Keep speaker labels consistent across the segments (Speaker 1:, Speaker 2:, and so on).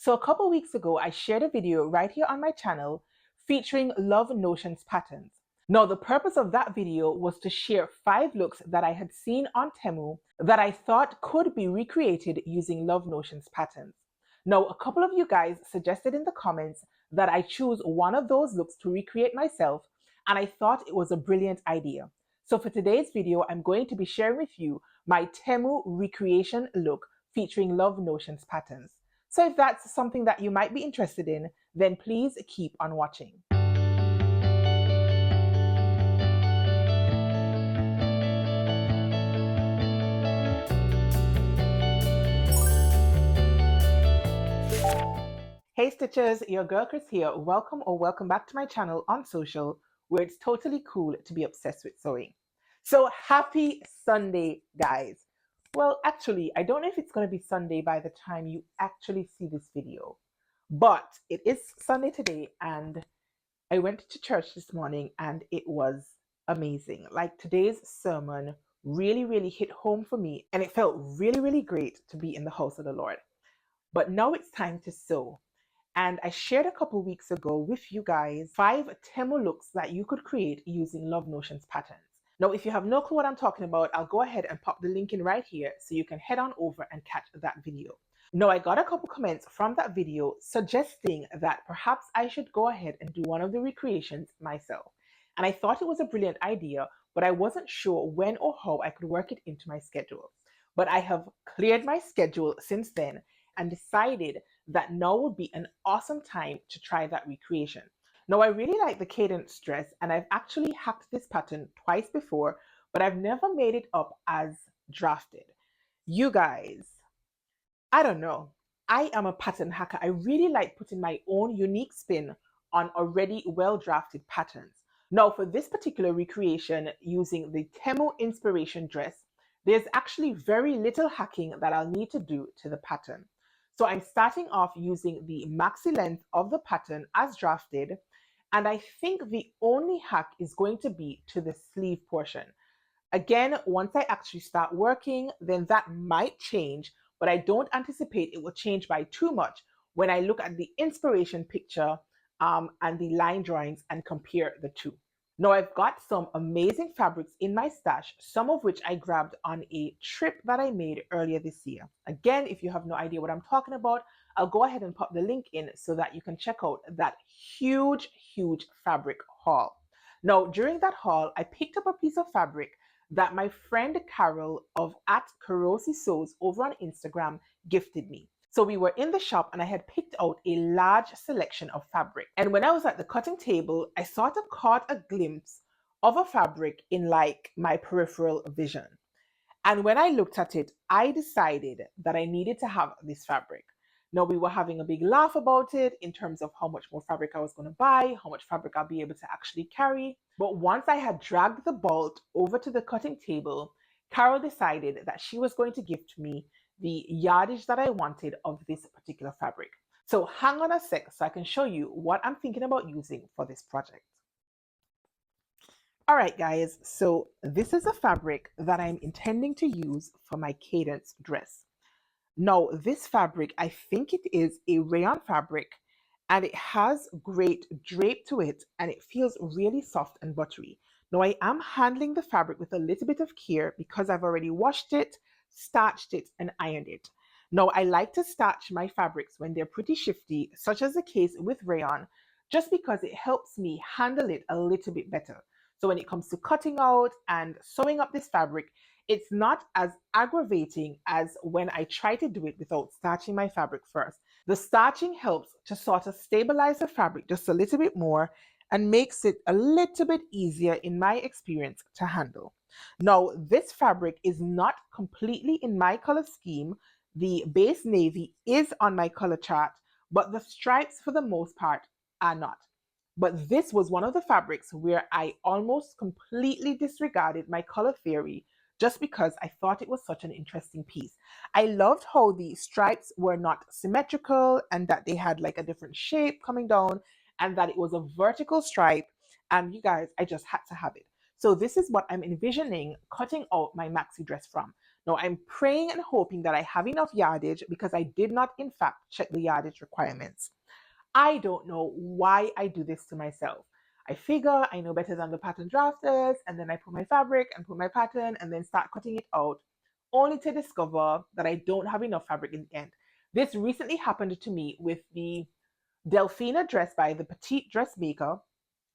Speaker 1: So a couple weeks ago, I shared a video right here on my channel featuring Love Notions patterns. Now, the purpose of that video was to share 5 looks that I had seen on Temu that I thought could be recreated using Love Notions patterns. Now, a couple of you guys suggested in the comments that I choose one of those looks to recreate myself, and I thought it was a brilliant idea. So for today's video, I'm going to be sharing with you my Temu recreation look featuring Love Notions patterns. So if that's something that you might be interested in, then please keep on watching. Hey Stitchers, your girl Kris here. Welcome back to my channel on social, where it's totally cool to be obsessed with sewing. So happy Sunday, guys. Well, actually, I don't know if it's going to be Sunday by the time you actually see this video, but it is Sunday today, and I went to church this morning and it was amazing. Like, today's sermon really hit home for me, and it felt really great to be in the house of the Lord. But now it's time to sew. And I shared a couple weeks ago with you guys 5 Temu looks that you could create using Love Notions patterns. Now, if you have no clue what I'm talking about, I'll go ahead and pop the link in right here so you can head on over and catch that video. Now, I got a couple comments from that video suggesting that perhaps I should go ahead and do one of the recreations myself. And I thought it was a brilliant idea, but I wasn't sure when or how I could work it into my schedule. But I have cleared my schedule since then and decided that now would be an awesome time to try that recreation. Now, I really like the Cadence Dress, and I've actually hacked this pattern twice before, but I've never made it up as drafted. You guys, I don't know. I am a pattern hacker. I really like putting my own unique spin on already well-drafted patterns. Now, for this particular recreation using the Temu inspiration dress, there's actually very little hacking that I'll need to do to the pattern. So I'm starting off using the maxi length of the pattern as drafted, and I think the only hack is going to be to the sleeve portion. Again, once I actually start working, then that might change, but I don't anticipate it will change by too much when I look at the inspiration picture and the line drawings and compare the two. Now, I've got some amazing fabrics in my stash, some of which I grabbed on a trip that I made earlier this year. Again, if you have no idea what I'm talking about, I'll go ahead and pop the link in so that you can check out that huge fabric haul. Now, during that haul, I picked up a piece of fabric that my friend Carol of @KarosiSews over on Instagram gifted me. So we were in the shop and I had picked out a large selection of fabric. And when I was at the cutting table, I sort of caught a glimpse of a fabric in like my peripheral vision. And when I looked at it, I decided that I needed to have this fabric. Now, we were having a big laugh about it in terms of how much more fabric I was going to buy, how much fabric I'll be able to actually carry. But once I had dragged the bolt over to the cutting table, Carol decided that she was going to gift me the yardage that I wanted of this particular fabric. So hang on a sec so I can show you what I'm thinking about using for this project. All right, guys, so this is a fabric that I'm intending to use for my Cadence dress. Now, this fabric, I think it is a rayon fabric, and it has great drape to it, and it feels really soft and buttery. Now, I am handling the fabric with a little bit of care because I've already washed it, starched it, and ironed it. Now, I like to starch my fabrics when they're pretty shifty, such as the case with rayon, just because it helps me handle it a little bit better. So when it comes to cutting out and sewing up this fabric, it's not as aggravating as when I try to do it without starching my fabric first. The starching helps to sort of stabilize the fabric just a little bit more and makes it a little bit easier in my experience to handle. Now, this fabric is not completely in my color scheme. The base navy is on my color chart, but the stripes for the most part are not. But this was one of the fabrics where I almost completely disregarded my color theory just because I thought it was such an interesting piece. I loved how the stripes were not symmetrical and that they had like a different shape coming down and that it was a vertical stripe. And you guys, I just had to have it. So this is what I'm envisioning cutting out my maxi dress from. Now I'm praying and hoping that I have enough yardage because I did not in fact check the yardage requirements. I don't know why I do this to myself. I figure I know better than the pattern drafters, and then I put my fabric and put my pattern and then start cutting it out, only to discover that I don't have enough fabric in the end. This recently happened to me with the Delphina dress by the Petite Dressmaker.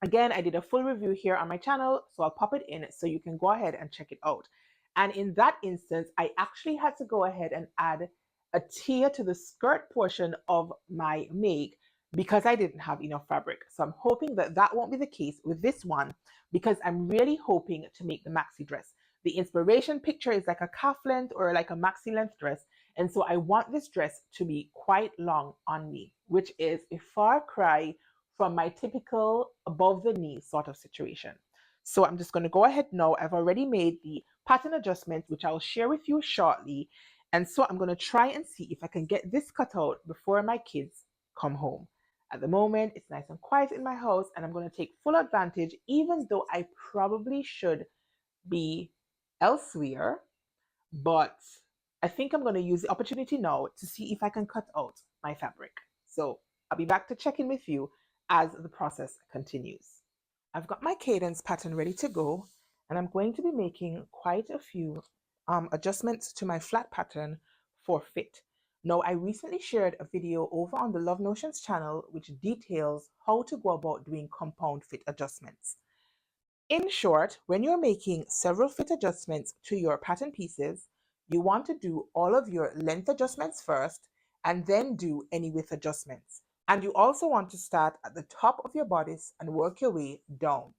Speaker 1: Again, I did a full review here on my channel, so I'll pop it in so you can go ahead and check it out. And in that instance, I actually had to go ahead and add a tier to the skirt portion of my make because I didn't have enough fabric. So I'm hoping that that won't be the case with this one because I'm really hoping to make the maxi dress. The inspiration picture is like a calf length or like a maxi length dress. And so I want this dress to be quite long on me, which is a far cry from my typical above the knee sort of situation. So I'm just going to go ahead now. I've already made the pattern adjustments, which I'll share with you shortly. And so I'm going to try and see if I can get this cut out before my kids come home. At the moment, it's nice and quiet in my house, and I'm going to take full advantage, even though I probably should be elsewhere. But I think I'm going to use the opportunity now to see if I can cut out my fabric. So I'll be back to check in with you as the process continues. I've got my cadence pattern ready to go, and I'm going to be making quite a few adjustments to my flat pattern for fit. Now, I recently shared a video over on the Love Notions channel which details how to go about doing compound fit adjustments. In short, when you're making several fit adjustments to your pattern pieces, you want to do all of your length adjustments first and then do any width adjustments. And you also want to start at the top of your bodice and work your way down.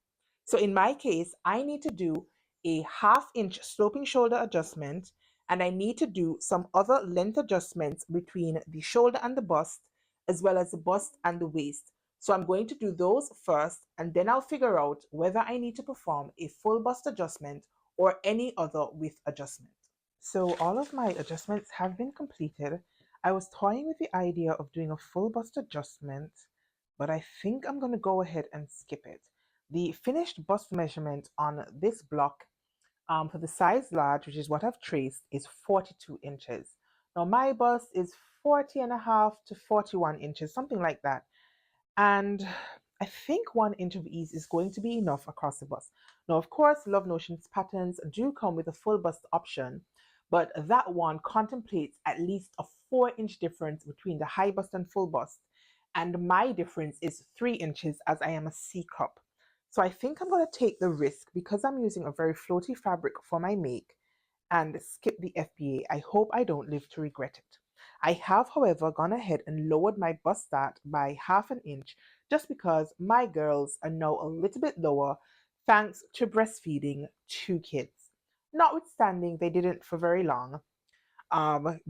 Speaker 1: So in my case, I need to do a 1/2 inch sloping shoulder adjustment, and I need to do some other length adjustments between the shoulder and the bust, as well as the bust and the waist. So I'm going to do those first, and then I'll figure out whether I need to perform a full bust adjustment or any other width adjustment. So all of my adjustments have been completed. I was toying with the idea of doing a full bust adjustment, but I think I'm going to go ahead and skip it. The finished bust measurement on this block for the size large, which is what I've traced, is 42 inches. Now my bust is 40.5 to 41 inches, something like that. And I think 1 inch of ease is going to be enough across the bust. Now, of course, Love Notions patterns do come with a full bust option, but that one contemplates at least a 4-inch difference between the high bust and full bust. And my difference is 3 inches as I am a C cup. So I think I'm going to take the risk because I'm using a very floaty fabric for my make and skip the FBA. I hope I don't live to regret it. I have, however, gone ahead and lowered my bust dart by 1/2 inch just because my girls are now a little bit lower thanks to breastfeeding 2 kids. Notwithstanding, they didn't for very long.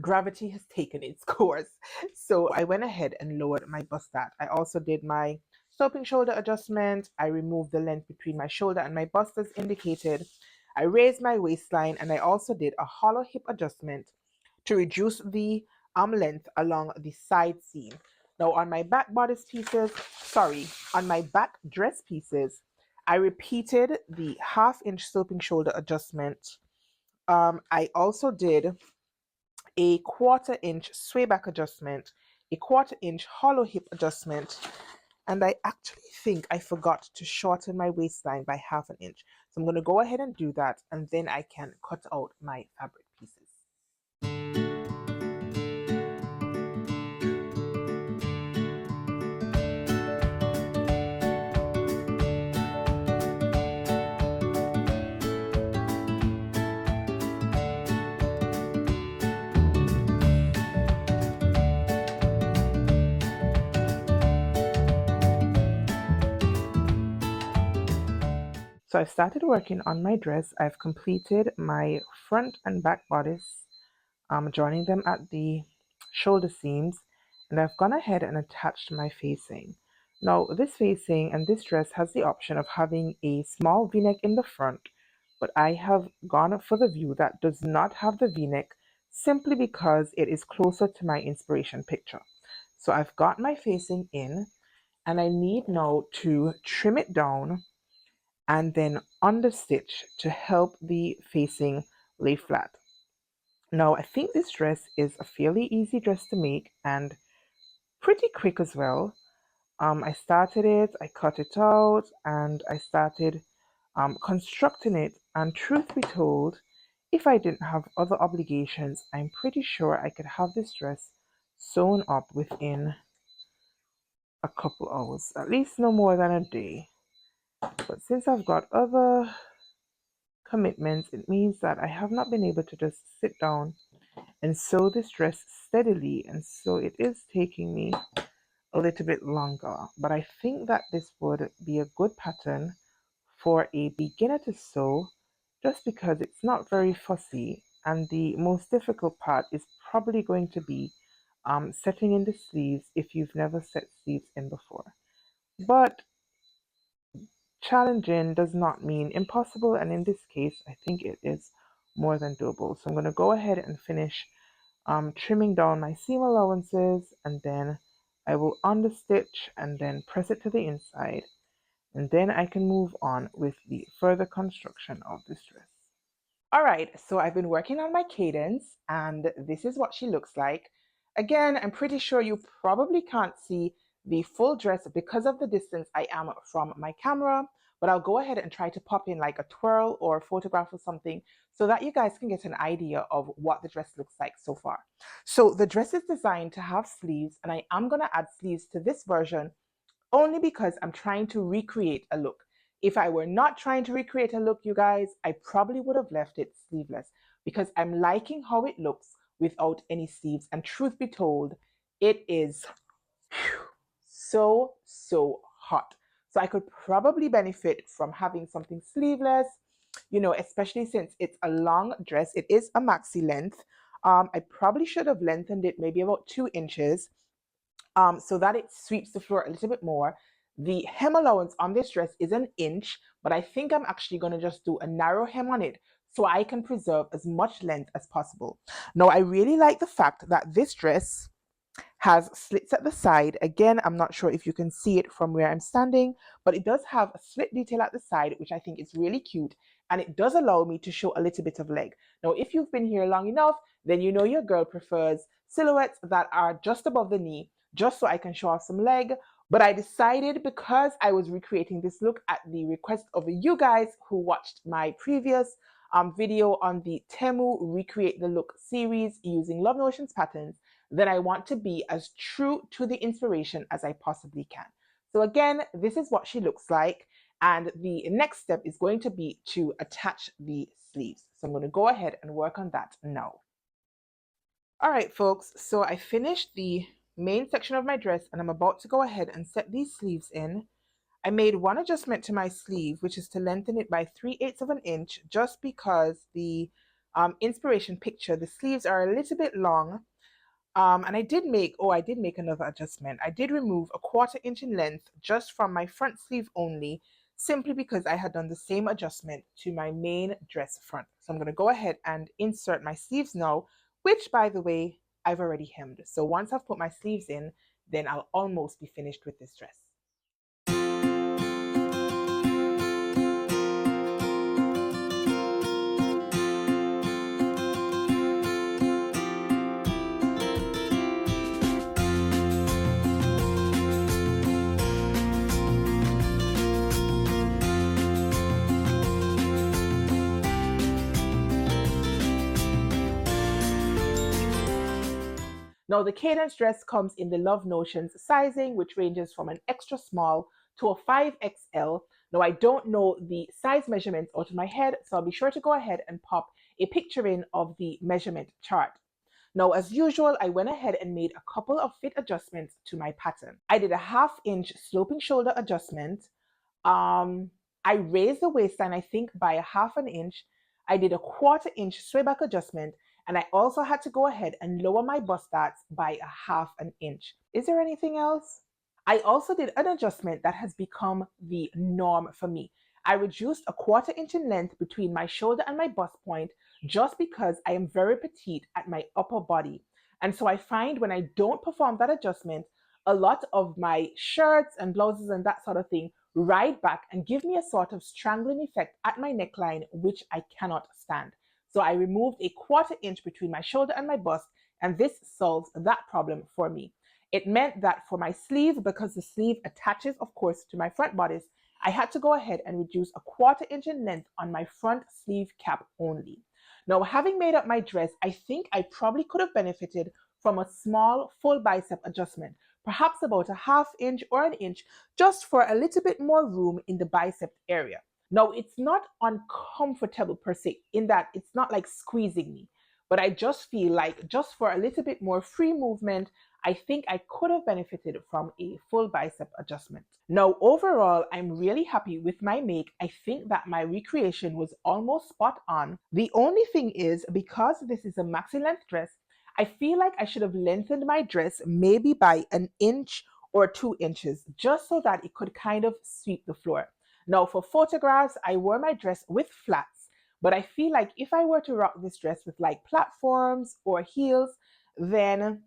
Speaker 1: Gravity has taken its course. So I went ahead and lowered my bust dart. I also did my sloping shoulder adjustment. I removed the length between my shoulder and my bust as indicated. I raised my waistline, and I also did a hollow hip adjustment to reduce the arm length along the side seam. Now on my back bodice pieces, on my back dress pieces, I repeated the 1/2 inch sloping shoulder adjustment. I also did a 1/4 inch sway back adjustment, a 1/4 inch hollow hip adjustment, and I actually think I forgot to shorten my waistline by 1/2 inch. So I'm going to go ahead and do that, and then I can cut out my fabric pieces. So I've started working on my dress. I've completed my front and back bodice, joining them at the shoulder seams, and I've gone ahead and attached my facing. Now this facing and this dress has the option of having a small v-neck in the front, but I have gone for the view that does not have the v-neck simply because it is closer to my inspiration picture. So I've got my facing in, and I need now to trim it down and then understitch to help the facing lay flat. Now, I think this dress is a fairly easy dress to make and pretty quick as well. I started it, I cut it out, and I started constructing it. And truth be told, if I didn't have other obligations, I'm pretty sure I could have this dress sewn up within a couple hours, at least no more than a day. But since I've got other commitments, it means that I have not been able to just sit down and sew this dress steadily, and so it is taking me a little bit longer. But I think that this would be a good pattern for a beginner to sew, just because it's not very fussy, and the most difficult part is probably going to be setting in the sleeves if you've never set sleeves in before. But challenging does not mean impossible, and in this case I think it is more than doable. So I'm going to go ahead and finish trimming down my seam allowances, and then I will understitch and then press it to the inside, and then I can move on with the further construction of this dress. All right, so I've been working on my cadence, and this is what she looks like. Again, I'm pretty sure you probably can't see the full dress because of the distance I am from my camera, but I'll go ahead and try to pop in like a twirl or a photograph or something so that you guys can get an idea of what the dress looks like so far. So the dress is designed to have sleeves, and I am going to add sleeves to this version only because I'm trying to recreate a look. If I were not trying to recreate a look, you guys, I probably would have left it sleeveless because I'm liking how it looks without any sleeves. And truth be told, it is so hot. So I could probably benefit from having something sleeveless, you know, especially since it's a long dress. It is a maxi length. I probably should have lengthened it maybe about 2 inches so that it sweeps the floor a little bit more. The hem allowance on this dress is 1 inch, but I think I'm actually going to just do a narrow hem on it so I can preserve as much length as possible. Now, I really like the fact that this dress has slits at the side. Again, I'm not sure if you can see it from where I'm standing, but it does have a slit detail at the side, which I think is really cute. And it does allow me to show a little bit of leg. Now, if you've been here long enough, then you know your girl prefers silhouettes that are just above the knee, just so I can show off some leg. But I decided, because I was recreating this look at the request of you guys who watched my previous video on the Temu Recreate the Look series using Love Notions patterns, then I want to be as true to the inspiration as I possibly can. So again, this is what she looks like. And the next step is going to be to attach the sleeves. So I'm going to go ahead and work on that now. All right, folks, so I finished the main section of my dress and I'm about to go ahead and set these sleeves in. I made one adjustment to my sleeve, which is to lengthen it by 3/8 of an inch, just because the inspiration picture, the sleeves are a little bit long. And I did make another adjustment. I did remove a 1/4 inch in length just from my front sleeve only, simply because I had done the same adjustment to my main dress front. So I'm going to go ahead and insert my sleeves now, which, by the way, I've already hemmed. So once I've put my sleeves in, then I'll almost be finished with this dress. Now, the Cadence dress comes in the Love Notions sizing, which ranges from an extra small to a 5XL. Now, I don't know the size measurements out of my head, so I'll be sure to go ahead and pop a picture in of the measurement chart. Now, as usual, I went ahead and made a couple of fit adjustments to my pattern. I did a 1/2 inch sloping shoulder adjustment. I raised the waistline, I think, by a 1/2 an inch. I did a 1/4 inch sway back adjustment, and I also had to go ahead and lower my bust darts by a 1/2 an inch. Is there anything else? I also did an adjustment that has become the norm for me. I reduced a 1/4 inch in length between my shoulder and my bust point, just because I am very petite at my upper body. And so I find when I don't perform that adjustment, a lot of my shirts and blouses and that sort of thing ride back and give me a sort of strangling effect at my neckline, which I cannot stand. So I removed a 1/4 inch between my shoulder and my bust, and this solves that problem for me. It meant that for my sleeve, because the sleeve attaches, of course, to my front bodice, I had to go ahead and reduce a 1/4 inch in length on my front sleeve cap only. Now, having made up my dress, I think I probably could have benefited from a small full bicep adjustment, perhaps about a 1/2 inch or an inch, just for a little bit more room in the bicep area. Now, it's not uncomfortable per se, in that it's not like squeezing me, but I just feel like just for a little bit more free movement, I think I could have benefited from a full bicep adjustment. Now, overall, I'm really happy with my make. I think that my recreation was almost spot on. The only thing is, because this is a maxi length dress, I feel like I should have lengthened my dress maybe by an inch or 2 inches, just so that it could kind of sweep the floor. Now, for photographs, I wore my dress with flats, but I feel like if I were to rock this dress with like platforms or heels, then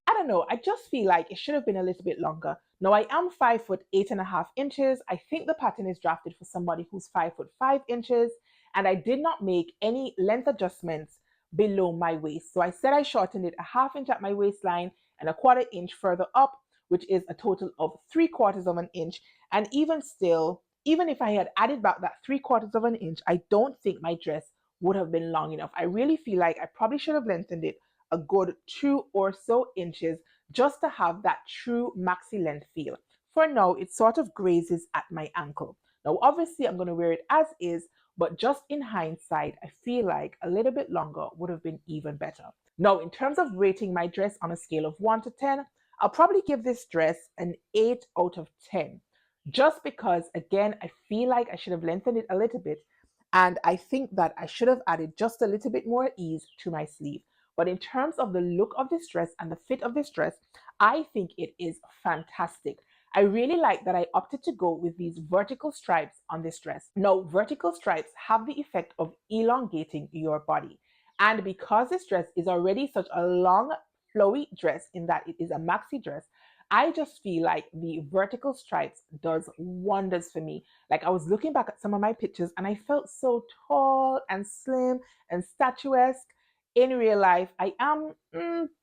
Speaker 1: I don't know. I just feel like it should have been a little bit longer. Now I am 5'8.5" I think the pattern is drafted for somebody who's 5'5" and I did not make any length adjustments below my waist. So I said I shortened it a 1/2 inch at my waistline and a 1/4 inch further up, which is a total of 3/4 of an inch. And even still, even if I had added back that 3/4 of an inch, I don't think my dress would have been long enough. I really feel like I probably should have lengthened it a good 2 or so inches just to have that true maxi length feel. For now, it sort of grazes at my ankle. Now, obviously, I'm going to wear it as is, but just in hindsight, I feel like a little bit longer would have been even better. Now, in terms of rating my dress on a scale of 1 to 10, I'll probably give this dress an 8 out of 10. Just because, again, I feel like I should have lengthened it a little bit, and I think that I should have added just a little bit more ease to my sleeve. But in terms of the look of this dress and the fit of this dress, I think it is fantastic. I really like that I opted to go with these vertical stripes on this dress. Now, vertical stripes have the effect of elongating your body. And because this dress is already such a long, flowy dress in that it is a maxi dress, I just feel like the vertical stripes does wonders for me. Like I was looking back at some of my pictures and I felt so tall and slim and statuesque. In real life, I am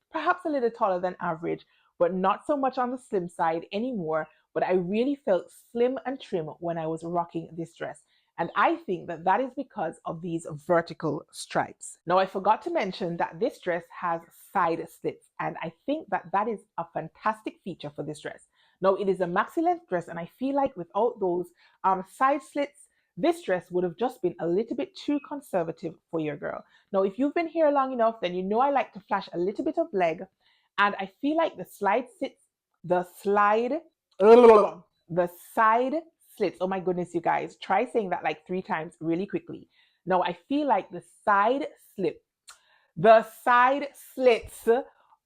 Speaker 1: perhaps a little taller than average, but not so much on the slim side anymore. But I really felt slim and trim when I was rocking this dress. And I think that that is because of these vertical stripes. Now, I forgot to mention that this dress has side slits, and I think that that is a fantastic feature for this dress. Now, it is a maxi length dress, and I feel like without those side slits, this dress would have just been a little bit too conservative for your girl. Now, if you've been here long enough, then you know I like to flash a little bit of leg, and I feel like the side slits. Oh my goodness, you guys, try saying that like 3 times really quickly. Now, I feel like the side slits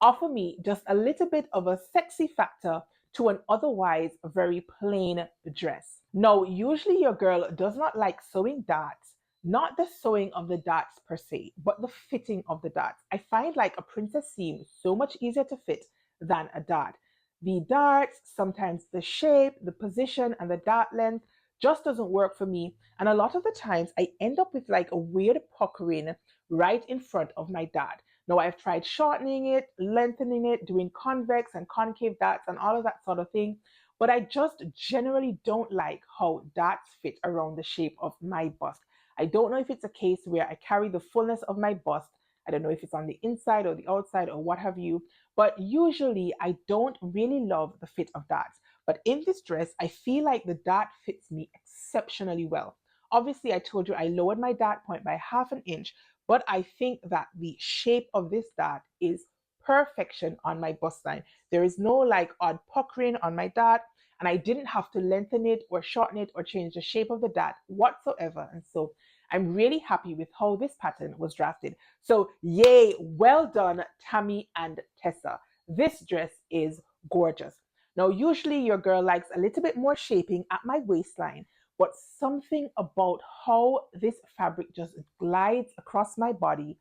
Speaker 1: offer me just a little bit of a sexy factor to an otherwise very plain dress. Now, usually your girl does not like sewing darts, not the sewing of the darts per se, but the fitting of the darts. I find like a princess seam so much easier to fit than a dart. The darts, sometimes the shape, the position, and the dart length just doesn't work for me. And a lot of the times I end up with like a weird puckering right in front of my dart. Now, I've tried shortening it, lengthening it, doing convex and concave darts and all of that sort of thing, but I just generally don't like how darts fit around the shape of my bust. I don't know if it's a case where I carry the fullness of my bust. I don't know if it's on the inside or the outside or what have you, but usually I don't really love the fit of darts. But in this dress, I feel like the dart fits me exceptionally well. Obviously, I told you I lowered my dart point by 1/2 an inch, but I think that the shape of this dart is perfection on my bust line. There is no like odd puckering on my dart, and I didn't have to lengthen it or shorten it or change the shape of the dart whatsoever. And so I'm really happy with how this pattern was drafted. So yay, well done, Tammy and Tessa. This dress is gorgeous. Now, usually your girl likes a little bit more shaping at my waistline, but something about how this fabric just glides across my body,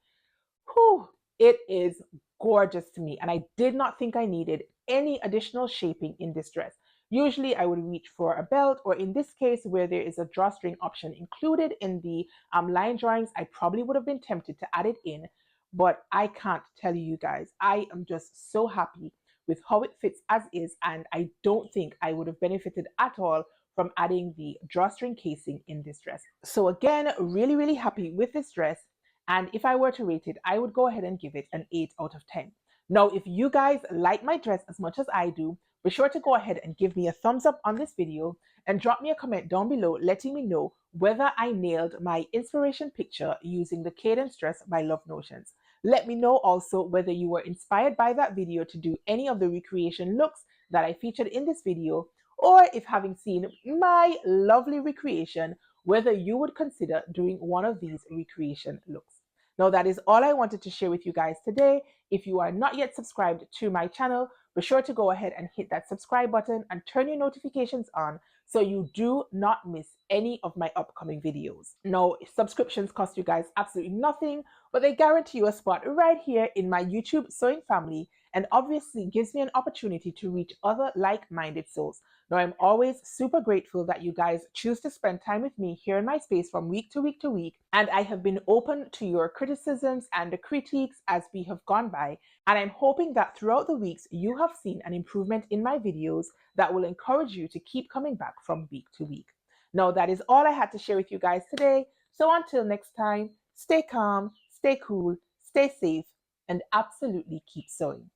Speaker 1: whew, it is gorgeous to me. And I did not think I needed any additional shaping in this dress. Usually I would reach for a belt, or in this case where there is a drawstring option included in the line drawings, I probably would have been tempted to add it in, but I can't tell you guys, I am just so happy with how it fits as is, and I don't think I would have benefited at all from adding the drawstring casing in this dress. So again, really happy with this dress, and if I were to rate it, I would go ahead and give it an 8 out of 10. Now, if you guys like my dress as much as I do, be sure to go ahead and give me a thumbs up on this video and drop me a comment down below letting me know whether I nailed my inspiration picture using the Cadence Dress by Love Notions. Let me know also whether you were inspired by that video to do any of the recreation looks that I featured in this video, or if having seen my lovely recreation, whether you would consider doing one of these recreation looks. Now, that is all I wanted to share with you guys today. If you are not yet subscribed to my channel, be sure to go ahead and hit that subscribe button and turn your notifications on so you do not miss any of my upcoming videos. Now, subscriptions cost you guys absolutely nothing, but they guarantee you a spot right here in my YouTube sewing family, and obviously gives me an opportunity to reach other like-minded souls. Now, I'm always super grateful that you guys choose to spend time with me here in my space from week to week to week, and I have been open to your criticisms and the critiques as we have gone by, and I'm hoping that throughout the weeks you have seen an improvement in my videos that will encourage you to keep coming back from week to week. Now, that is all I had to share with you guys today, so until next time, stay calm, stay cool, stay safe, and absolutely keep sewing.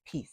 Speaker 1: Peace.